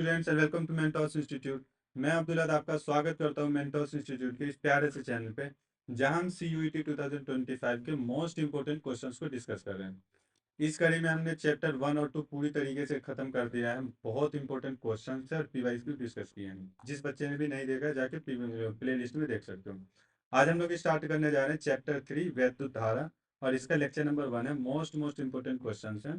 Students and welcome to Mentos institute. मैं अब्दुल्ला आपका स्वागत करता हूं मेंटोस इंस्टीट्यूट के इस प्यारे से चैनल पे, जहां हम CUET 2025 के मोस्ट इंपोर्टेंट क्वेश्चंस को डिस्कस कर रहे हैं। इस कड़ी में हमने चैप्टर 1 और 2 पूरी तरीके से खत्म कर दिया है। बहुत इंपॉर्टेंट क्वेश्चन है और पीवाईज भी डिस्कस किए हैं। जिस बच्चे ने भी नहीं देखा जाके प्ले लिस्ट में देख सकते हो। आज हम लोग स्टार्ट करने जा रहे हैं चैप्टर 3 वैद्युत धारा, और इसका लेक्चर नंबर 1 है। मोस्ट मोस्ट इंपोर्टेंट क्वेश्चन है।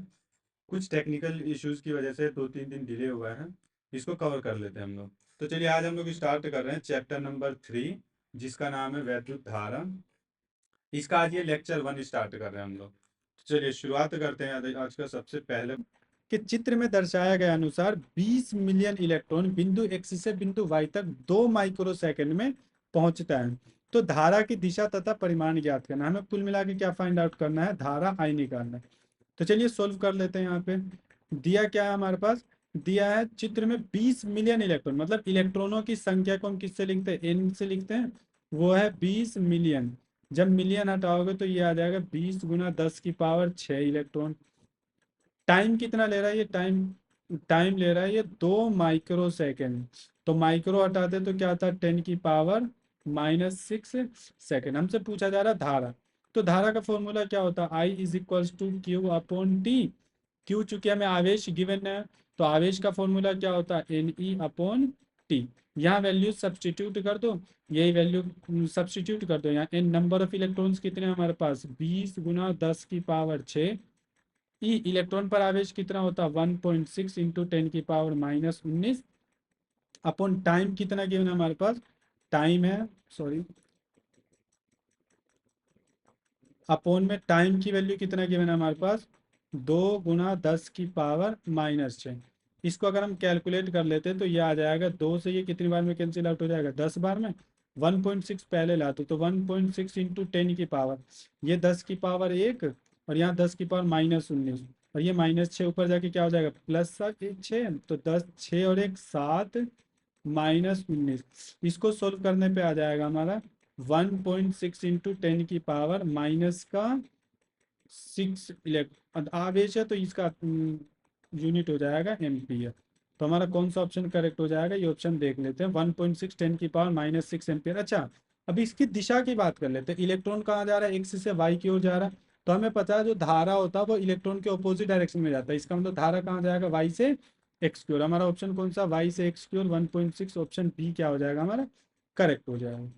कुछ टेक्निकल इश्यूज की वजह से 2-3 दिन डिले हुआ है। इसको कवर कर लेते हैं हम लोग। तो चलिए आज हम लोग स्टार्ट कर रहे हैं चैप्टर नंबर 3, जिसका नाम है वैद्युत धारा। इसका आज ये लेक्चर 1 स्टार्ट कर रहे हैं हम लोग। तो चलिए शुरुआत करते हैं आज का सबसे पहले कि चित्र में दर्शाया गया अनुसार 20 मिलियन इलेक्ट्रॉन बिंदु एक्स से बिंदु वाई तक 2 माइक्रोसेकंड में पहुंचता है। तो धारा की दिशा तथा परिमाण ज्ञात करना है। हमें कुल मिला के क्या फाइंड आउट करना है? धारा आई निकालना है। तो चलिए सोल्व कर लेते हैं। यहाँ पे दिया क्या है हमारे पास? दिया है चित्र में 20 मिलियन इलेक्ट्रॉन, मतलब इलेक्ट्रॉनों की संख्या को हम किससे लिखते हैं? एन से लिखते हैं। वो है 20 मिलियन। जब मिलियन हटाओगे तो ये आ जाएगा 20 गुना 10 की पावर 6 इलेक्ट्रॉन। टाइम कितना ले रहा है ये? टाइम टाइम ले रहा है ये 2 माइक्रो सेकेंड। तो माइक्रो हटाते तो क्या था? 10 की पावर -6 सेकेंड। हमसे पूछा जा रहा है धारा। तो धारा का फॉर्मूला क्या होता है? I is equals to Q upon T. Q चूंकि हमें आवेश गिवन है, तो आवेश का फॉर्मूला क्या होता है? N e upon t. यहाँ वैल्यू सब्सटीट्यूट कर दो, यही वैल्यू सब्सटीट्यूट कर दो। यहाँ एन नंबर ऑफ इलेक्ट्रॉन्स कितने हैं हमारे पास? 20 गुना 10 की पावर 6। ई इलेक्ट्रॉन पर आवेश कितना होता है? 1.6 इंटू 10 की पावर -19 अपॉन टाइम कितना गिवन है हमारे पास? टाइम है, सॉरी, अपॉन में टाइम की वैल्यू कितना गिवन है हमारे पास? 2 गुना 10 की पावर -6। इसको अगर हम कैलकुलेट कर लेते हैं तो ये आ जाएगा 2 से ये कितनी बार में कैंसिल आउट हो जाएगा? 10 बार में। 1.6 पहले लाते तो 1.6 इंटू 10 की पावर, ये 10 की पावर 1, और यहाँ 10 की पावर -19, और ये -6 ऊपर जाके क्या हो जाएगा? +6। तो 10, 6 और 1 7, -19। इसको सोल्व करने पे आ जाएगा हमारा 1.6 इंटू 10 की पावर -6 इलेक्ट्रॉन आवेश है, तो इसका यूनिट हो जाएगा एम्पियर। तो हमारा कौन सा ऑप्शन करेक्ट हो जाएगा? ये ऑप्शन देख लेते हैं, 1.6 10 की पावर -6 एम्पियर। अच्छा, अभी इसकी दिशा की बात कर लेते हैं। इलेक्ट्रॉन कहाँ जा रहा है? एक्स से वाई की ओर जा रहा है। तो हमें पता है जो धारा होता है वो इलेक्ट्रॉन के ऑपोजिट डायरेक्शन में जाता है। इसका मतलब धारा कहाँ जाएगा? वाई से एक्स की ओर। हमारा ऑप्शन कौन सा? वाई से एक्स की ओर 1.6। ऑप्शन बी क्या हो जाएगा हमारा? करेक्ट हो जाएगा।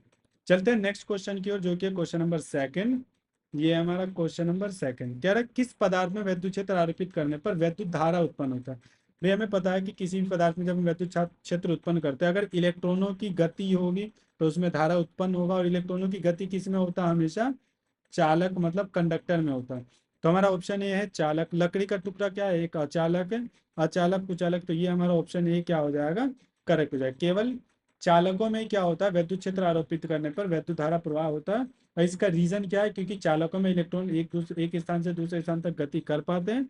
चलते हैं नेक्स्ट क्वेश्चन की ओर, जो कि क्वेश्चन नंबर 2। ये हमारा क्वेश्चन नंबर 2 कह रहा है किस पदार्थ में वैद्युत क्षेत्र आरोपित करने पर वैद्युत धारा उत्पन्न होता है। भाई हमें पता है कि किसी भी पदार्थ में जब हम वैद्युत क्षेत्र उत्पन्न करते हैं, अगर इलेक्ट्रॉनों की गति होगी तो उसमें धारा उत्पन्न होगा। और इलेक्ट्रॉनों की गति किस में होता है? हमेशा चालक मतलब कंडक्टर में होता है। तो हमारा ऑप्शन ए है चालक। लकड़ी का टुकड़ा क्या है? एक अचालक है। अचालक कुचालक, तो ये हमारा ऑप्शन ए क्या हो जाएगा? करेक्ट हो जाएगा। केवल चालकों में क्या होता है? वैद्युत क्षेत्र आरोपित करने पर वैद्युत धारा प्रवाह होता है। और इसका रीजन क्या है? क्योंकि चालकों में इलेक्ट्रॉन एक स्थान से दूसरे स्थान तक गति कर पाते हैं,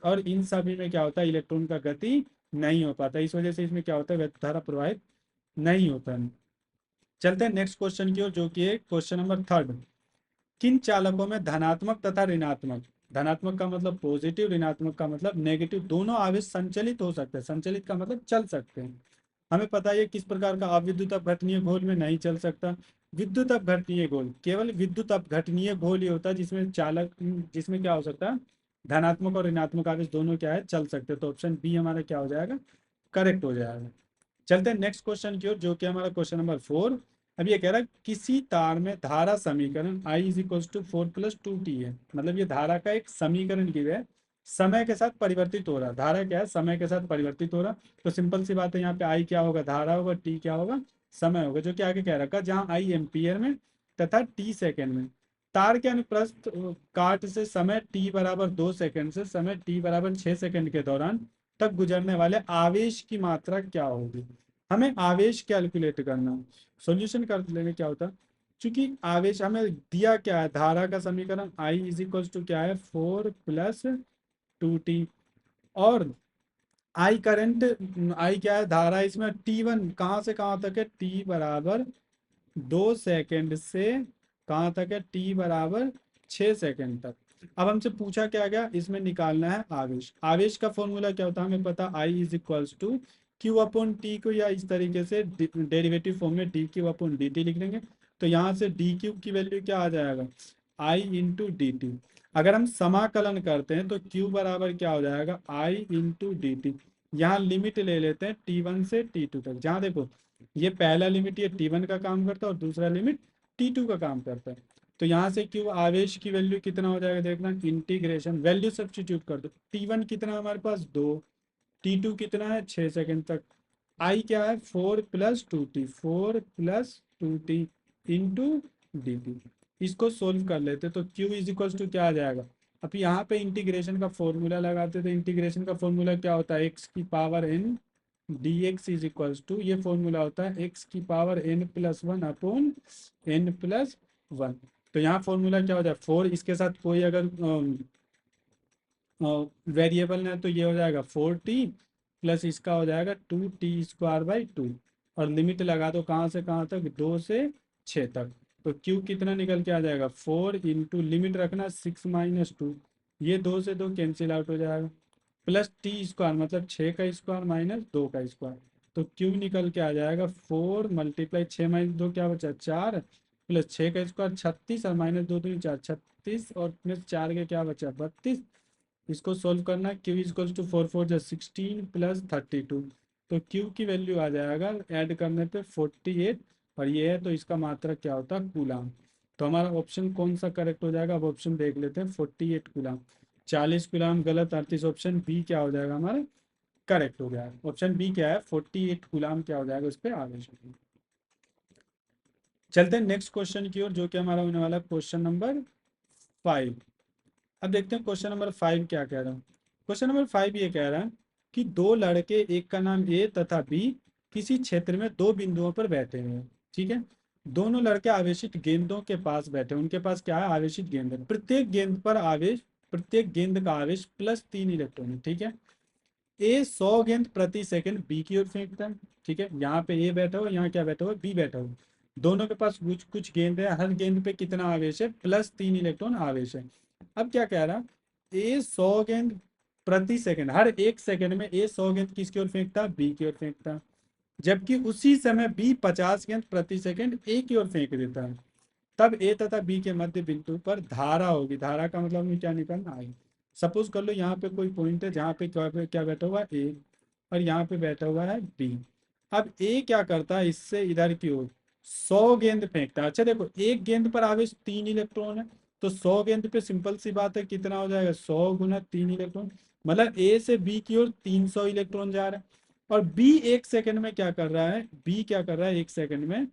और इन सभी में क्या होता है? इलेक्ट्रॉन का गति नहीं हो पाता। इस वजह से इसमें क्या होता है? वैद्युत धारा प्रवाहित नहीं होता है। चलते हैं नेक्स्ट क्वेश्चन की ओर, जो कि है क्वेश्चन नंबर 3। किन चालकों में धनात्मक तथा ऋणात्मक, धनात्मक का मतलब पॉजिटिव, ऋणात्मक का मतलब नेगेटिव, दोनों आवेश संचलित हो सकते हैं? संचलित का मतलब चल सकते हैं। हमें पता है ये किस प्रकार का? अविद्युत अपघटनीय घोल में नहीं चल सकता। विद्युत अपघटनीय घोल, केवल विद्युत अपघटनीय घोल ही होता है जिसमें चालक, जिसमें क्या हो सकता है? धनात्मक और ऋणात्मक आवेश दोनों क्या है? चल सकते हैं। तो ऑप्शन बी हमारा क्या हो जाएगा? करेक्ट हो जाएगा। चलते हैं नेक्स्ट क्वेश्चन की ओर, जो कि हमारा क्वेश्चन नंबर 4। अब ये कह रहा है किसी तार में धारा समीकरण I is equal to 4+2t है। मतलब ये धारा का एक समीकरण की है, समय के साथ परिवर्तित हो रहा। धारा क्या है? समय के साथ परिवर्तित हो रहा। तो सिंपल सी बात है, यहाँ पे I क्या होगा? धारा होगा। T क्या होगा? समय होगा। जो कि आगे कह रखा, जहाँ I एम्पियर में तथा T सेकेंड में। तार के अनुप्रस्थ काट से समय t बराबर 2 सेकेंड से समय t बराबर 6 सेकेंड के दौरान तक गुजरने वाले आवेश की मात्रा क्या होगी? हमें आवेश कैलकुलेट करना। सॉल्यूशन कर लेने क्या होता? क्योंकि आवेश हमें दिया क्या है? धारा का समीकरण I इज इक्वल टू क्या है? 4+2t। और I करंट, I क्या है? धारा। इसमें T1 कहाँ से कहाँ तक है? T बराबर 2 सेकेंड से कहाँ तक है? T बराबर 6 सेकेंड तक। अब हमसे पूछा क्या गया? इसमें निकालना है आवेश। आवेश का फॉर्मूला क्या होता है? हमें पता I is equals to Q upon t को या इस तरीके से डेरिवेटिव फॉर्म में d q upon d t लिख देंगे। तो यहाँ से डी क्यू की वैल्यू क्या आ जाएगा, आई इंटू डी टी। अगर हम समाकलन करते हैं तो क्यू बराबर क्या हो जाएगा, आई इंटू डी टी। यहाँ लिमिट ले लेते हैं T1 से T2 तक। जहाँ देखो ये पहला लिमिट ये T1 का काम करता है और दूसरा लिमिट T2 का काम करता है। तो यहाँ से क्यू आवेश की वैल्यू कितना हो जाएगा, देखना इंटीग्रेशन वैल्यू सब्स्टिट्यूट कर दो। T1 कितना है हमारे पास 2, T2 कितना है 6 सेकंड तक, आई क्या है 4 + 2t, 4 + 2t into D T. इसको सोल्व कर लेते तो q इज इक्वल टू क्या आ जाएगा। अब यहाँ पे इंटीग्रेशन का फॉर्मूला लगाते तो इंटीग्रेशन का फॉर्मूला क्या होता है, x की power n dx is equal to, ये फॉर्मूला होता है x की पावर n+1 अपॉन n+1। तो यहाँ फॉर्मूला क्या हो जाए 4, इसके साथ कोई अगर वेरिएबल है तो ये हो जाएगा 4t प्लस इसका हो जाएगा 2t² / 2। और लिमिट लगा दो कहाँ से कहाँ तक, 2 से 6 तक। तो q कितना निकल के आ जाएगा 4 इंटू लिमिट रखना 6 - 2, ये 2 से 2 कैंसिल आउट हो जाएगा, प्लस t² मतलब 6 का स्क्वायर माइनस 2 का स्क्वायर। तो q निकल के आ जाएगा 4 × 6 - 2 क्या बचा 4, प्लस 6 का स्क्वायर 36 और माइनस 2 2 4 36 और प्लस 4 के क्या बचा 32। इसको सोल्व करना q इक्वल्स टू 4 4 16 + 32। तो q की वैल्यू आ जाएगा ऐड करने पे 48, और ये है तो इसका मात्रक क्या होता है कूलाम। तो हमारा ऑप्शन कौन सा करेक्ट हो जाएगा, अब ऑप्शन देख लेते हैं 48 कूलाम। 40 कूलाम गलत, 38 ऑप्शन बी क्या हो जाएगा हमारा करेक्ट हो गया। ऑप्शन बी क्या है 48 कूलाम क्या हो जाएगा उस पर आवेश। चलते हैं नेक्स्ट क्वेश्चन की ओर जो कि हमारा होने वाला है क्वेश्चन नंबर 5। अब देखते हैं क्वेश्चन नंबर 5 क्या कह रहा है। क्वेश्चन नंबर 5 ये कह रहा है कि दो लड़के, एक का नाम ए तथा बी, किसी क्षेत्र में दो बिंदुओं पर बैठे हुए हैं। ठीक है, दोनों लड़के आवेशित गेंदों के पास बैठे, उनके पास क्या है आवेशित गेंद है। प्रत्येक गेंद पर आवेश, प्रत्येक गेंद का आवेश +3 इलेक्ट्रॉन है। ठीक है, ए 100 गेंद प्रति सेकंड बी की ओर फेंकता है। ठीक है, यहाँ पे ए बैठा हुआ, यहाँ क्या बैठा हुआ बी बैठा हुआ। दोनों के पास कुछ कुछ गेंद है, हर गेंद पे कितना आवेश है +3 इलेक्ट्रॉन आवेश है। अब क्या कह रहा, ए 100 गेंद प्रति सेकंड, हर एक सेकंड में ए 100 गेंद किसकी ओर फेंकता बी की ओर फेंकता, जबकि उसी समय बी 50 गेंद प्रति सेकंड ए की ओर फेंक देता है। तब ए तथा बी के मध्य बिंदु पर धारा होगी। धारा का मतलब हमें क्या निकालना है, सपोज कर लो यहाँ पे कोई पॉइंट है जहाँ पे क्या बैठा हुआ है ए और यहाँ पे बैठा हुआ है बी। अब ए क्या करता है, इससे इधर की ओर 100 गेंद फेंकता है। अच्छा देखो, एक गेंद पर आवेश 3 इलेक्ट्रॉन है, तो 100 गेंद पे सिंपल सी बात है कितना हो जाएगा 100 × 3 इलेक्ट्रॉन, मतलब ए से बी की ओर 300 इलेक्ट्रॉन जा रहा है। और बी एक सेकंड में क्या कर रहा है, बी क्या कर रहा है एक सेकंड में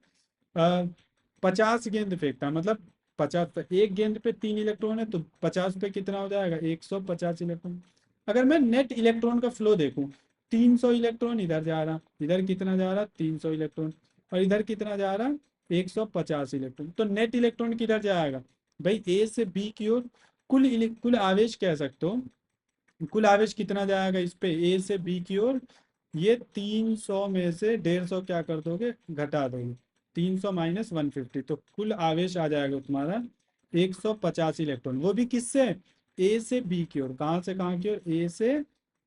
50 गेंद फेंकता है। मतलब 50 पे, एक गेंद पे 3 इलेक्ट्रॉन है तो 50 पे कितना हो जाएगा 150 इलेक्ट्रॉन। अगर मैं नेट इलेक्ट्रॉन का फ्लो देखूं, 300 इलेक्ट्रॉन इधर जा रहा, इधर कितना जा रहा 300 इलेक्ट्रॉन, और इधर कितना जा रहा 150 इलेक्ट्रॉन। तो नेट इलेक्ट्रॉन किधर जाएगा भाई, ए से बी की ओर। कुल आवेश कह सकते हो, कुल आवेश कितना जाएगा इस पे ए से बी की ओर, ये 300 में से 150 क्या कर दोगे घटा दोगे, 300 - 150, तो कुल आवेश आ जाएगा तुम्हारा 150 इलेक्ट्रॉन, वो भी किससे ए से बी की ओर। कहाँ से कहाँ की ओर, ए से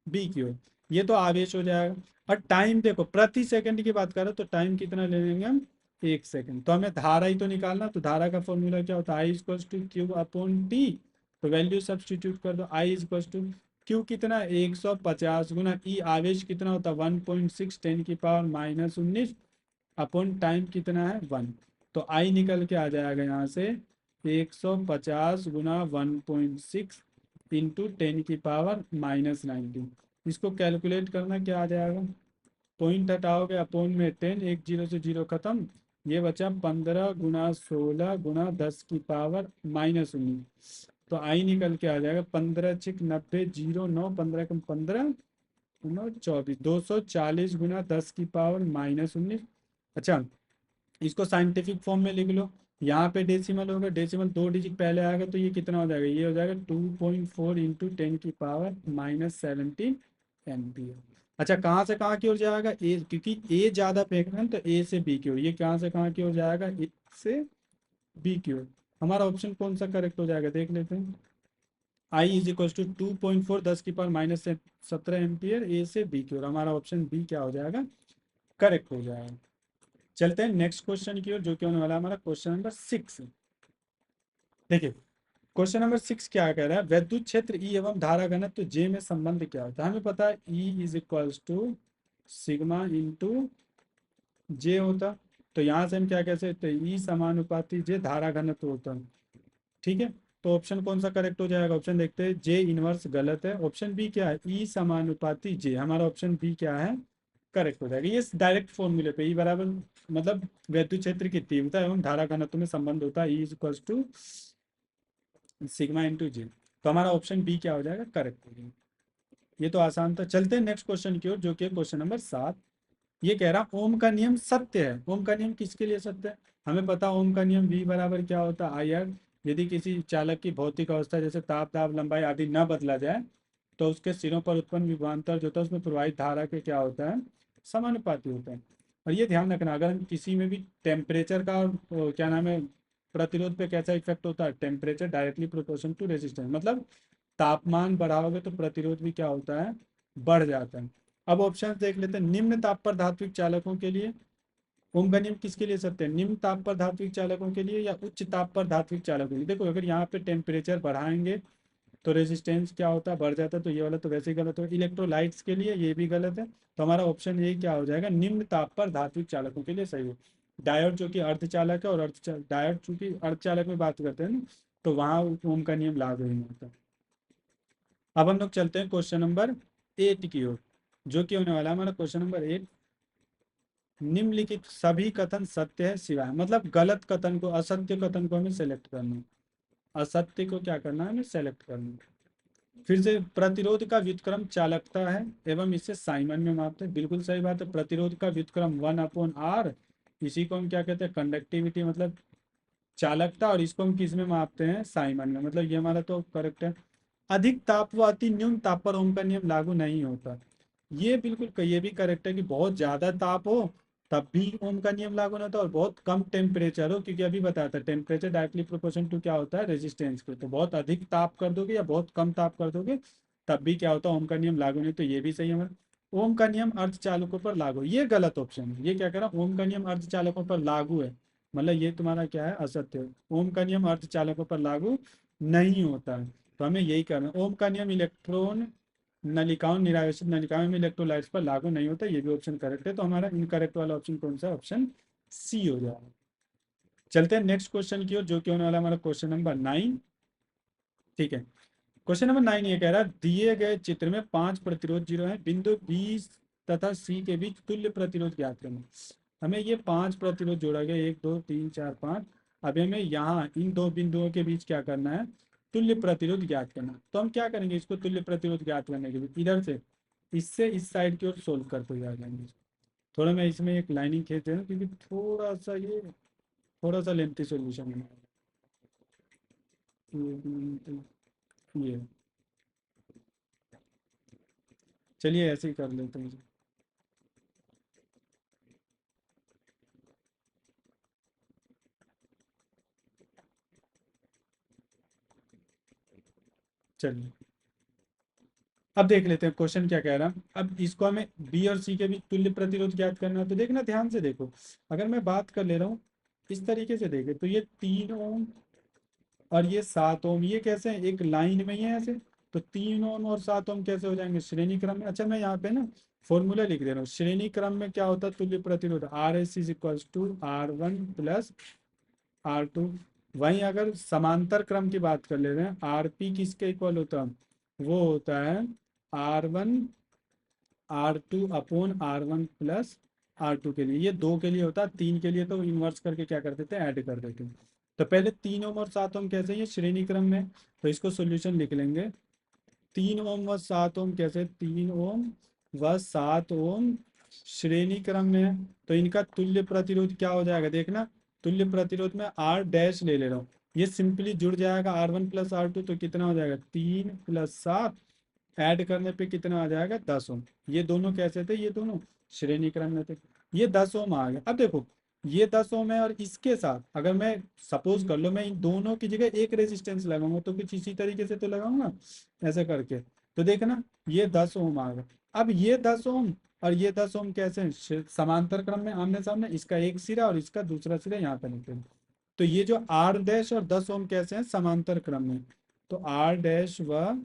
बी की ओर। ये तो आवेश हो जाएगा। और टाइम देखो, प्रति सेकंड की बात करो तो टाइम कितना ले लेंगे हम 1 सेकंड। तो हमें धारा ही तो निकालना, तो धारा का फॉर्मूला क्या होता है I equal to Q upon T. तो वैल्यू सब्सटीट्यूट कर दो, आई इक्वल टू क्यू कितना 150 गुना ई आवेश कितना होता है 1.6 10⁻⁻19 अपॉन टाइम कितना है 1। तो आई निकल के आ जाएगा यहाँ से 150 गुना 1.6 इंटू 10⁻⁻19। इसको कैलकुलेट करना क्या आ जाएगा, पॉइंट हटाओगे अपॉन में 10, एक जीरो से जीरो खत्म, ये बचा 15 गुना 16 गुना 10⁻⁻19। तो आई निकल के आ जाएगा 15 6 90 0 9 15 कम 15 9 24 240 गुना 10⁻⁻19। अच्छा, इसको साइंटिफिक फॉर्म में लिख लो, यहाँ पे डेसिमल होगा, डेसिमल 2 डिजिट पहले आएगा तो ये कितना हो जाएगा, ये हो जाएगा 2.4 इंटू 10⁻⁻17 एम्पियर। अच्छा, कहाँ से कहाँ की ओर जाएगा ए, क्योंकि ए ज़्यादा फेंक रहे हैं तो ए से बी की ओर, ये कहाँ से कहाँ की ओर जाएगा ए से बी की ओर। हमारा ऑप्शन कौन सा करेक्ट हो जाएगा देख लेते हैं। आई इज इक्वल टू 2.4 10⁻⁻17 ए से बी की ओर। हमारा ऑप्शन बी क्या हो जाएगा, करेक्ट हो जाएगा। चलते हैं नेक्स्ट क्वेश्चन की ओर, जो कि होने वाला है हमारा क्वेश्चन नंबर 6। देखिए क्वेश्चन नंबर 6 क्या कह रहा है, वैद्युत क्षेत्र ई एवं धारा घनत्व जे में संबंध क्या होता है। हमें पता है E is equals to sigma into J होता, तो यहाँ से हम क्या कह सकते हैं, ई समानुपाती जे धारा घनत्व होता है। ठीक है, तो ऑप्शन कौन सा करेक्ट हो जाएगा, ऑप्शन देखते हैं, जे इनवर्स गलत है, ऑप्शन बी क्या है, ई समानुपाती जे, हमारा ऑप्शन बी क्या है, करेक्ट हो जाएगा। ये डायरेक्ट फॉर्मूले पे ई बराबर मतलब वैद्युत क्षेत्र की तीव्रता एवं धारा घनत्व में संबंध होता है, E is equals to sigma into J. तो हमारा ऑप्शन बी क्या हो जाएगा, करेक्ट हो जाएगा। ये तो आसान था। चलते हैं नेक्स्ट क्वेश्चन की ओर, जो कि क्वेश्चन नंबर 7। ये कह रहा ओम का नियम सत्य है। ओम का नियम किसके लिए सत्य है, हमें पता ओम का नियम V बराबर क्या होता है, आई आर। यदि किसी चालक की भौतिक अवस्था जैसे ताप दाब लंबाई आदि न बदला जाए तो उसके सिरों पर उत्पन्न विभवांतर जो होता है उसमें प्रवाहित धारा के क्या होता है, समानुपाती होता है। और ये ध्यान रखना, अगर हम किसी में भी टेम्परेचर का क्या नाम है, प्रतिरोध पे कैसा इफेक्ट होता है, temperature directly proportion to resistance, मतलब तापमान बढ़ाओगे तो प्रतिरोध भी क्या होता है, बढ़ जाता है। अब ऑप्शन देख लेते हैं, निम्न ताप पर धात्विक चालकों के लिए ओम का नियम किसके लिए सत्य है, निम्न ताप पर धात्विक चालकों के लिए या उच्च ताप पर धात्विक चालकों के लिए। देखो अगर यहाँ पे टेम्परेचर बढ़ाएंगे तो रेजिस्टेंस क्या होता है, बढ़ जाता है, तो ये वाला तो वैसे ही गलत हो। इलेक्ट्रोलाइट्स के लिए ये भी गलत है, तो हमारा ऑप्शन ये क्या हो जाएगा, निम्न ताप पर धात्विक चालकों के लिए सही है। डायोड जो कि अर्धचालक है, और डायोड चूंकि अर्धचालक में बात करते हैं ना, तो वहाँ ओम का नियम लागू नहीं होता। अब हम लोग चलते हैं क्वेश्चन नंबर 8 की ओर, जो कि होने वाला है हमारा क्वेश्चन नंबर 8। निम्नलिखित सभी कथन सत्य है सिवाय, मतलब गलत कथन को, असत्य कथन को हमें सेलेक्ट करना है, असत्य को क्या करना है, हमें सेलेक्ट करना है। फिर से प्रतिरोध का व्युत्क्रम चालकता है एवं इसे साइमन में मापते हैं, बिल्कुल सही बात है। प्रतिरोध का व्युत्क्रम 1/R, इसी को हम क्या कहते हैं, कंडक्टिविटी मतलब चालकता, और इसको हम किस में मापते हैं, साइमन में, मतलब ये हमारा तो करेक्ट है। अधिक ताप व अति न्यून ताप पर ओम का नियम लागू नहीं होता, ये बिल्कुल ये भी करेक्ट है कि बहुत ज्यादा ताप हो तब भी ओम का नियम लागू नहीं होता, और बहुत कम टेम्परेचर हो, क्योंकि अभी बताया था टेम्परेचर डायरेक्टली प्रोपोर्शन टू क्या होता है, रेजिस्टेंस के, तो बहुत अधिक ताप कर दोगे या बहुत कम ताप कर दोगे तब भी क्या होता है, ओम का नियम लागू नहीं, तो ये भी सही है हमारा। ओम का नियम अर्धचालकों पर लागू, ये गलत ऑप्शन है, ये क्या कह रहा है, ओम का नियम अर्धचालकों पर लागू है, मतलब ये तुम्हारा क्या है, असत्य है। ओम का नियम अर्धचालकों पर लागू नहीं होता है, तो हमें यही करना है। ओम का नियम इलेक्ट्रॉन नलिकाओं निरावेशित नलिकाओं में इलेक्ट्रोलाइट्स पर लागू नहीं होता, ये भी ऑप्शन करेक्ट है, तो हमारा इनकरेक्ट वाला ऑप्शन कौन सा है, ऑप्शन सी हो जाएगा। चलते हैं नेक्स्ट क्वेश्चन की ओर, जो कि होने वाला हमारा क्वेश्चन नंबर 9। ठीक है, क्वेश्चन नंबर 9 ये कह रहा है, दिए गए चित्र में 5 प्रतिरोध जीरो है, बिंदु बी तथा सी के बीच तुल्य प्रतिरोध ज्ञात करना। हमें ये 5 प्रतिरोध जोड़ा गया, 1 2 3 4 5। अभी हमें यहाँ इन दो बिंदुओं के बीच क्या करना है, तुल्य प्रतिरोध ज्ञात करना। तो हम क्या करेंगे, इसको तुल्य प्रतिरोध ज्ञात करने के लिए इधर से इससे इस साइड की ओर सोल्व करते हुए आ जाएंगे। थोड़ा मैं इसमें एक लाइनिंग खींच दे रहा हूँ, क्योंकि थोड़ा सा लेंथी सोल्यूशन है ये। चलिए ऐसे ही कर लेते हैं। चलिए अब देख लेते हैं क्वेश्चन क्या कह रहा है। अब इसको हमें बी और सी के बीच तुल्य प्रतिरोध ज्ञात करना है, तो देखना ध्यान से देखो, अगर मैं बात कर ले रहा हूँ इस तरीके से देखे, तो ये 3 ओम और ये 7 ओम, ये कैसे हैं, एक लाइन में ही है ऐसे, तो 3 ओम और 7 ओम कैसे हो जाएंगे, श्रेणी क्रम में। अच्छा मैं यहाँ पे ना फॉर्मूला लिख दे रहा हूँ, श्रेणी क्रम में क्या होता है, तुल्य प्रतिरोध R S is equals to R1 + R2। वहीं अगर समांतर क्रम की बात कर ले रहे हैं, आरपी किसके इक्वल होता है, वो होता है R1 R2/R1 + R2 के लिए, ये 2 के लिए होता है, 3 के लिए तो इन्वर्स करके क्या कर देते हैं, ऐड कर देते हैं। तो पहले 3 ओम और 7 ओम कैसे, ये श्रेणी क्रम में, तो इसको सोल्यूशन लिख लेंगे। 3 ओम व 7 ओम कैसे, 3 ओम व 7 ओम श्रेणी क्रम में है, तो इनका तुल्य प्रतिरोध क्या हो जाएगा, देखना तुल्य प्रतिरोध में R डैश ले ले रहा हूँ, ये सिंपली जुड़ जाएगा R1 + R2, तो कितना हो जाएगा, 3 + 7, ऐड करने पे कितना आ जाएगा, 10 ओम। ये दोनों कैसे थे, ये दोनों श्रेणी क्रम में थे, ये 10 ओम आ गया। अब देखो ये 10 ओम है और इसके साथ अगर मैं सपोज कर लो मैं इन दोनों की जगह एक रेजिस्टेंस लगाऊंगा तो कुछ इसी तरीके से तो लगाऊंगा ऐसे करके। तो देखना ये 10 ओम आ गया। अब ये 10 ओम और ये 10 ओम कैसे हैं? समांतर क्रम में आमने सामने, इसका एक सिरा और इसका दूसरा सिरा यहाँ कनेक्टेड है। तो ये जो आर डैश और 10 ओम कैसे हैं? समांतर क्रम में। तो आर डैश व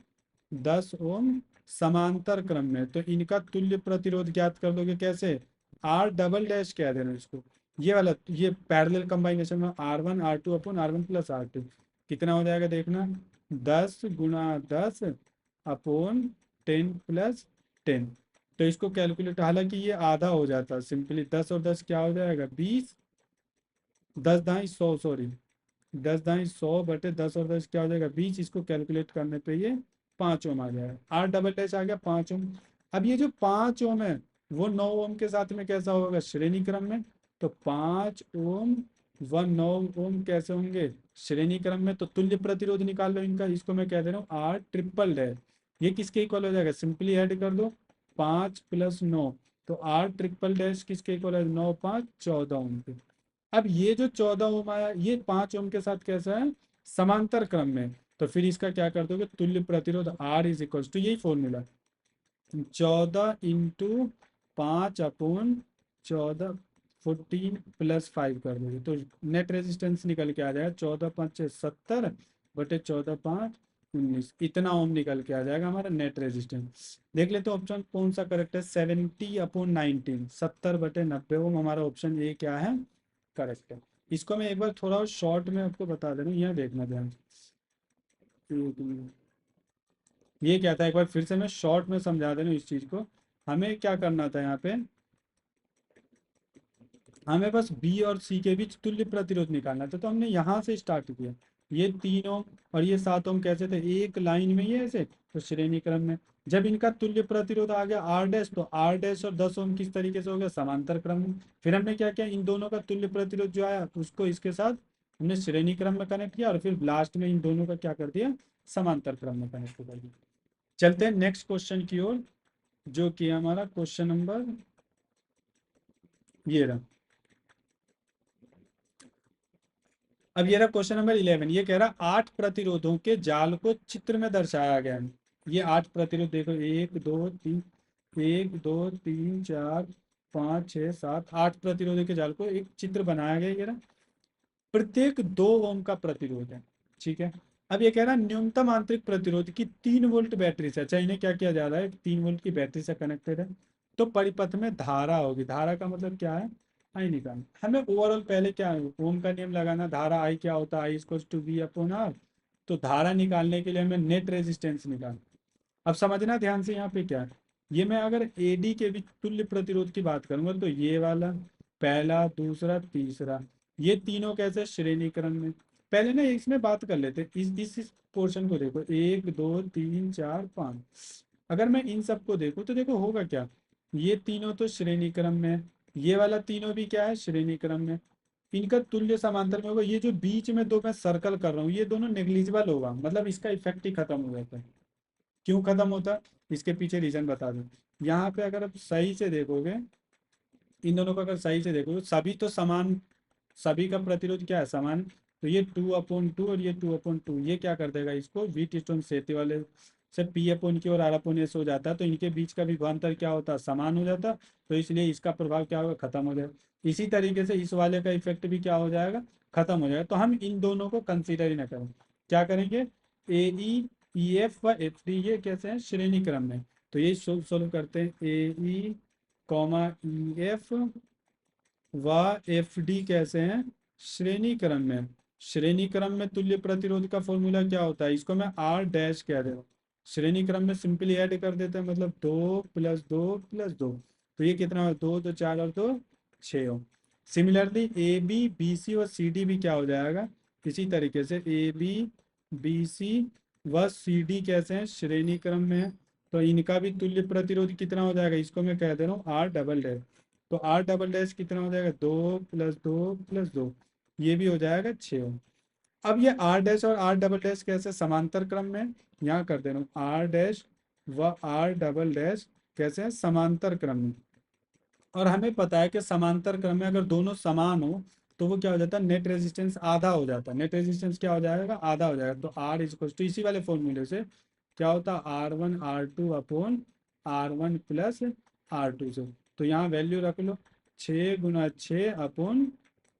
10 ओम समांतर क्रम में, तो इनका तुल्य प्रतिरोध ज्ञात कर दोगे कैसे? आर डबल डैश कह देना इसको, ये वाला, ये पैरेलल कंबाइनेशन में R1 R2 upon R1 plus R2 कितना हो जाएगा देखना, 10 × 10 अपॉन 10 प्लस 10। तो इसको कैलकुलेट, हालांकि ये आधा हो जाता है सिंपली, 10 और 10 क्या हो जाएगा 20, 10 दाई 100, सॉरी 10 दाई 100 बटे 10 और 10 क्या हो जाएगा 20, इसको कैलकुलेट करने पे ये 5 ओम आ जाएगा। आर डबल डैश आ गया 5 ओम। अब ये जो 5 ओम है वो 9 ओम के साथ में कैसा होगा? श्रेणी क्रम में। तो 5 ओम व 9 ओम कैसे होंगे? श्रेणी क्रम में। तो तुल्य प्रतिरोध निकाल लो इनका, इसको मैं कह दे रहा हूँ आर ट्रिपल डैश। ये किसके इक्वल हो जाएगा? सिंपली ऐड कर दो 5 + 9, तो आर ट्रिपल डैश किसके इक्वल है? 9 × 5 = 14 ओम के। अब ये जो 14 ओम आया ये 5 ओम के साथ कैसा है? समांतर क्रम में। तो फिर इसका क्या कर दोगे? तुल्य प्रतिरोध R इज इक्वल टू, यही फॉर्मूला, 14 × 5 अपॉन 14, 14 + 5 कर दोगे तो नेट रेजिस्टेंस निकल के आ जाएगा 14×5 = 70 बटे 14×5 = 19, इतना ओम निकल के आ जाएगा हमारा नेट रेजिस्टेंस। देख लेते हैं ऑप्शन कौन सा करेक्ट है। 70/19, 70/90 ओम हमारा ऑप्शन ए क्या है? करेक्ट है। इसको मैं एक बार थोड़ा शॉर्ट में आपको बता दे रहा हूँ, यहाँ देखना ध्यान से। ये क्या था, एक बार फिर से मैं शॉर्ट में समझा दे रहा हूँ इस चीज को। हमें क्या करना था यहाँ पे, हमें बस बी और सी के बीच तुल्य प्रतिरोध निकालना था। तो हमने यहाँ से स्टार्ट किया, ये 3 ओम और ये 7 ओम कैसे थे? एक लाइन में ही ऐसे, तो श्रेणी क्रम में। जब इनका तुल्य प्रतिरोध आ गया आर डैश, तो आर डैश और 10 ओम किस तरीके से हो गया? समांतर क्रम में। फिर हमने क्या किया, इन दोनों का तुल्य प्रतिरोध जो आया उसको इसके साथ हमने श्रेणी क्रम में कनेक्ट किया और फिर लास्ट में इन दोनों का क्या कर दिया? समांतर क्रम में कनेक्ट कर दिया। चलते हैं नेक्स्ट क्वेश्चन की ओर, जो कि हमारा क्वेश्चन नंबर ये रहा। अब ये रहा क्वेश्चन नंबर 11। ये कह रहा 8 प्रतिरोधों के जाल को चित्र में दर्शाया गया है। ये 8 प्रतिरोध देखो, 1 2 3 1 2 3 4 5 6 7, 8 प्रतिरोधों के जाल को एक चित्र बनाया गया। ये रहा, प्रत्येक 2 ओम का प्रतिरोध है। ठीक है। अब ये कह रहा है न्यूनतम आंतरिक प्रतिरोध की 3 वोल्ट बैटरी से, अच्छा इन्हें क्या किया जा रहा है? 3 वोल्ट की बैटरी से कनेक्टेड है। तो परिपथ में धारा होगी, धारा का मतलब क्या है? आई निकालना हमें। ओवरऑल पहले क्या है, ओम का नियम लगाना, धारा आई क्या होता है? I = V/R। तो धारा निकालने के लिए हमें नेट रेजिस्टेंस निकालना। अब समझना ध्यान से यहाँ पे क्या है, ये मैं अगर एडी के बीच तुल्य प्रतिरोध की बात करूंगा तो ये वाला, पहला, दूसरा, तीसरा, ये तीनों कैसे? श्रेणी क्रम में। पहले ना इसमें बात कर लेते, इस पोर्शन को देखो, 1 2 3 4 5। अगर मैं इन सबको देखूं तो देखो होगा क्या, ये तीनों तो श्रेणी क्रम में है, ये वाला तीनों भी क्या है? श्रेणी क्रम में। इनका तुल्य समांतर में होगा। ये जो बीच में दो मैं सर्कल कर रहा हूँ ये दोनों नेग्लिजिबल होगा, मतलब इसका इफेक्ट ही खत्म हो जाता है। क्यों खत्म होता है? इसके पीछे रीजन बता दूं। यहाँ पे अगर आप सही से देखोगे, इन दोनों को अगर सही से देखोगे, सभी तो समान, सभी का प्रतिरोध क्या है? समान। तो ये 2/2 और ये 2/2, ये क्या कर देगा? इसको व्हीट स्टोन सेती वाले से P/Q और R/S हो जाता है, तो इनके बीच का विभवांतर क्या होता है? समान हो जाता। तो इसलिए इसका प्रभाव क्या होगा? खत्म हो जाएगा। इसी तरीके से इस वाले का इफेक्ट भी क्या हो जाएगा? खत्म हो जाएगा। तो हम इन दोनों को कंसिडर ही ना करें, क्या करेंगे? AE, EF व FD ये कैसे हैं? श्रेणी क्रम में। तो ये सोल्व करते हैं, AE, EF व FD कैसे हैं? श्रेणी क्रम में। श्रेणी क्रम में तुल्य प्रतिरोध का फॉर्मूला क्या होता है? इसको मैं R डैश कह रहा हूँ। श्रेणी क्रम में सिंपली ऐड कर देते हैं, मतलब 2 + 2 + 2। तो ये कितना हो? 2 2 4 और 2 6 हो। सिमिलरली AB, BC और CD भी क्या हो जाएगा? इसी तरीके से AB, BC व CD कैसे हैं? श्रेणी क्रम में है। तो इनका भी तुल्य प्रतिरोध कितना हो जाएगा? इसको मैं कह दे रहा हूँ R डबल डैश। तो R डबल डैश कितना हो जाएगा? 2 + 2 + 2, ये भी हो जाएगा 6 ओम। अब ये R डैश और R डबल डैश कैसे? समांतर क्रम में। यहाँ कर दे रहा हूँ R डैश व R डबल डैश कैसे हैं? समांतर क्रम में। और हमें पता है कि समांतर क्रम में अगर दोनों समान हो तो वो क्या हो जाता है, नेट रेजिस्टेंस आधा हो जाता है। नेट रेजिस्टेंस क्या हो जाएगा, आधा हो जाएगा। तो आर इज टू इसी वाले फॉर्मूले से क्या होता है, R1 R2 upon R1 plus R2 से। तो यहाँ वैल्यू रख लो, 6 × 6 अपॉन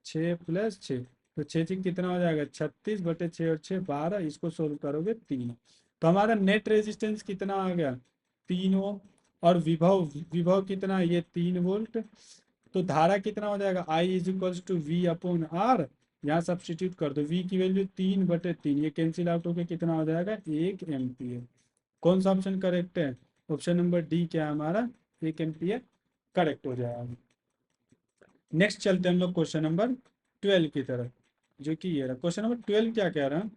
6 + 6। तो 6 कितना हो जाएगा, 36/6 और 6 12, इसको सोल्व करोगे 3। तो हमारा नेट रेजिस्टेंस कितना आ गया, 3 ओम। और विभव विभव कितना है, ये 3 वोल्ट। तो धारा कितना हो जाएगा, I = V/R। यहाँ सब्सटीट्यूट कर दो, V की वैल्यू 3/3, ये कैंसिल आउट होकर कितना हो जाएगा, 1 एम्पियर। कौन सा ऑप्शन करेक्ट है, ऑप्शन नंबर डी क्या है हमारा, 1 एम्पियर करेक्ट हो जाएगा। नेक्स्ट चलते हैं हम लोग क्वेश्चन नंबर 12 की तरफ, जो कि ये रहा। क्वेश्चन नंबर 12 क्या कह रहा है,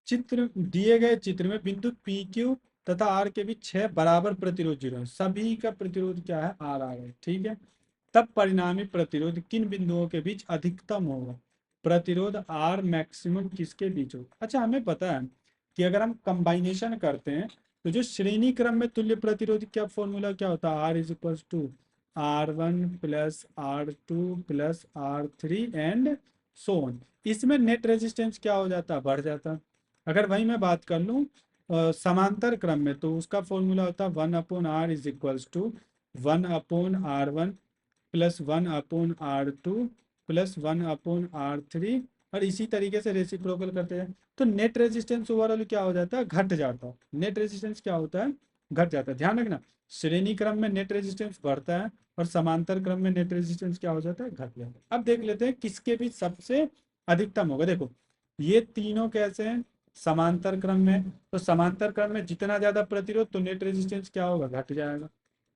चित्र दिए गए चित्र में बिंदु पी क्यू तथा आर के बीच 6 बराबर प्रतिरोध जुड़े हैं। सभी का प्रतिरोध क्या है, आर आर है, ठीक है। तब परिणामी प्रतिरोध किन बिंदुओं के बीच अधिकतम होगा, प्रतिरोध आर मैक्सिमम किसके बीच होगा। अच्छा, हमें पता है कि अगर हम कंबाइनेशन करते हैं तो जो श्रेणी क्रम में तुल्य प्रतिरोध क्या फॉर्मूला क्या होता है, R = R1 + R2 + R3 and so on. इसमें नेट रेजिस्टेंस क्या हो जाता है, बढ़ जाता है। अगर वही मैं बात कर लूँ समांतर क्रम में, तो उसका फॉर्मूला होता है 1/R = 1/R1 + 1/R2 + 1/R3, और इसी तरीके से रेसिप्रोकल करते हैं। तो नेट रेजिस्टेंस ओवरऑल क्या हो जाता है, घट जाता है। नेट रेजिस्टेंस क्या होता है, घट जाता है। ध्यान रखना, श्रेणी क्रम में नेट रेजिस्टेंस बढ़ता है और समांतर क्रम में नेट रेजिस्टेंस क्या हो जाता है, घट जाता है। अब देख लेते हैं किसके बीच सबसे अधिकतम होगा। देखो ये तीनों कैसे हैं, समांतर क्रम में। तो समांतर क्रम में जितना ज्यादा प्रतिरोध तो नेट रेजिस्टेंस क्या होगा, घट जाएगा।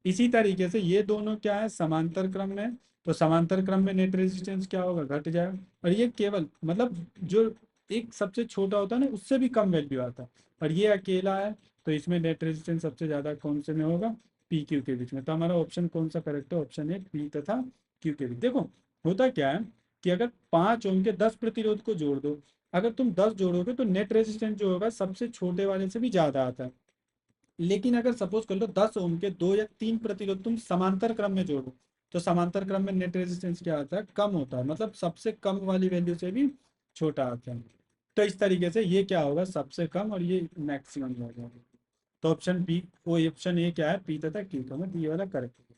इसी तरीके से ये दोनों क्या है, समांतर क्रम में। तो समांतर क्रम में नेट रेजिस्टेंस क्या होगा, घट जाएगा। और ये केवल मतलब जो एक सबसे छोटा होता है ना, उससे भी कम वैल्यू आता है। और ये अकेला है, तो इसमें नेट रेजिस्टेंस सबसे ज्यादा कौन से में होगा, पी क्यू के बीच में। तो हमारा ऑप्शन कौन सा करेक्ट है, ऑप्शन है पी तथा क्यू के बीच। देखो होता क्या है कि अगर 5 ओम के 10 प्रतिरोध को जोड़ दो, अगर तुम 10 जोड़ोगे तो नेट रेजिस्टेंस जो होगा सबसे छोटे वाले से भी ज्यादा आता है। लेकिन अगर सपोज कर लो 10 ओम के 2 या 3 प्रतिरोध तुम समांतर क्रम में जोड़ो, तो समांतर क्रम में नेट रेजिस्टेंस क्या आता है, कम होता है। मतलब सबसे कम वाली वैल्यू से भी छोटा आता है। तो इस तरीके से ये क्या होगा, सबसे कम, और ये मैक्सिमम हो जाएगा। तो ऑप्शन बी, वो ऑप्शन ए क्या है, पी तथा क्यू, तो हमें बी वाला करेक्ट।